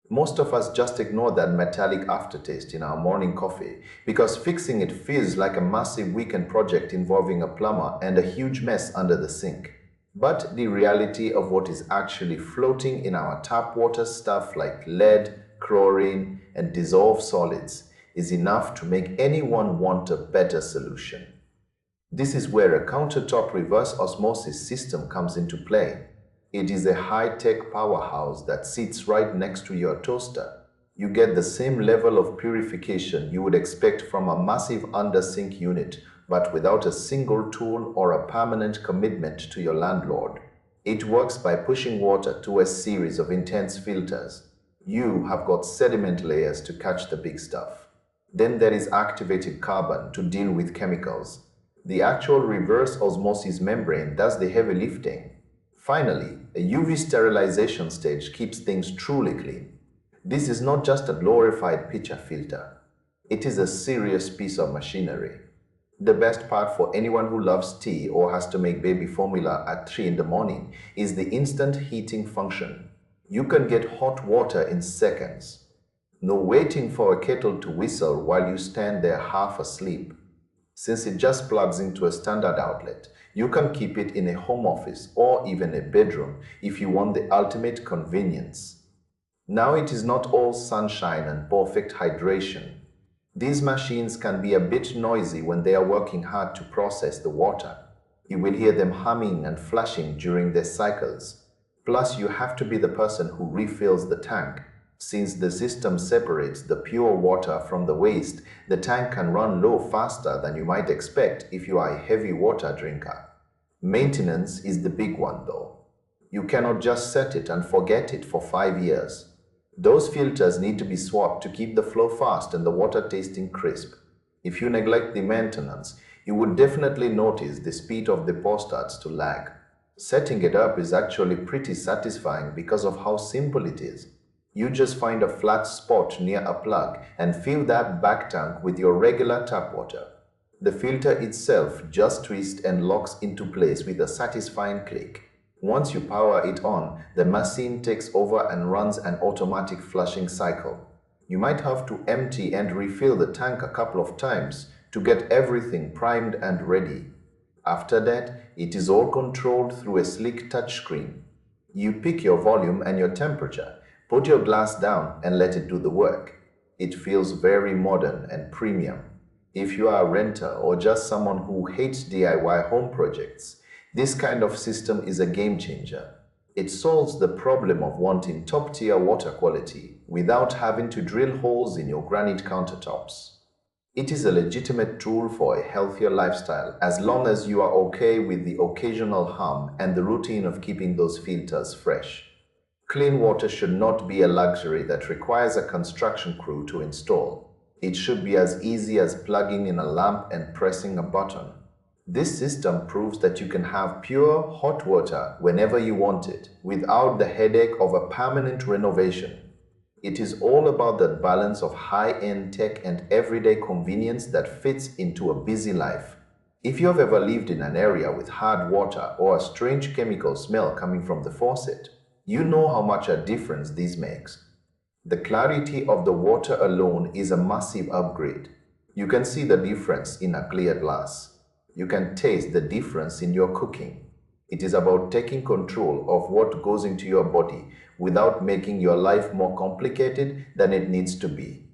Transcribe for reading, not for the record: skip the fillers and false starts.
Most of us just ignore that metallic aftertaste in our morning coffee because fixing it feels like a massive weekend project involving a plumber and a huge mess under the sink. But the reality of what is actually floating in our tap water, stuff like lead, chlorine, and dissolved solids, is enough to make anyone want a better solution. This is where a countertop reverse osmosis system comes into play. It is a high-tech powerhouse that sits right next to your toaster. You get the same level of purification you would expect from a massive under-sink unit, but without a single tool or a permanent commitment to your landlord. It works by pushing water through a series of intense filters. You have got sediment layers to catch the big stuff. Then there is activated carbon to deal with chemicals. The actual reverse osmosis membrane does the heavy lifting. Finally, a UV sterilization stage keeps things truly clean. This is not just a glorified pitcher filter. It is a serious piece of machinery. The best part for anyone who loves tea or has to make baby formula at 3 in the morning is the instant heating function. You can get hot water in seconds. No waiting for a kettle to whistle while you stand there half asleep. Since it just plugs into a standard outlet, you can keep it in a home office or even a bedroom if you want the ultimate convenience. Now it is not all sunshine and perfect hydration. These machines can be a bit noisy when they are working hard to process the water. You will hear them humming and flashing during their cycles. Plus, you have to be the person who refills the tank. Since the system separates the pure water from the waste, the tank can run low faster than you might expect if you are a heavy water drinker. Maintenance is the big one though. You cannot just set it and forget it for 5 years. Those filters need to be swapped to keep the flow fast and the water tasting crisp. If you neglect the maintenance, you would definitely notice the speed of the pour starts to lag. Setting it up is actually pretty satisfying because of how simple it is. You just find a flat spot near a plug and fill that back tank with your regular tap water. The filter itself just twists and locks into place with a satisfying click. Once you power it on, the machine takes over and runs an automatic flushing cycle. You might have to empty and refill the tank a couple of times to get everything primed and ready. After that, it is all controlled through a sleek touchscreen. You pick your volume and your temperature. Put your glass down and let it do the work. It feels very modern and premium. If you are a renter or just someone who hates DIY home projects, this kind of system is a game changer. It solves the problem of wanting top-tier water quality without having to drill holes in your granite countertops. It is a legitimate tool for a healthier lifestyle as long as you are okay with the occasional hum and the routine of keeping those filters fresh. Clean water should not be a luxury that requires a construction crew to install. It should be as easy as plugging in a lamp and pressing a button. This system proves that you can have pure, hot water whenever you want it, without the headache of a permanent renovation. It is all about that balance of high-end tech and everyday convenience that fits into a busy life. If you have ever lived in an area with hard water or a strange chemical smell coming from the faucet, you know how much a difference this makes. The clarity of the water alone is a massive upgrade. You can see the difference in a clear glass. You can taste the difference in your cooking. It is about taking control of what goes into your body without making your life more complicated than it needs to be.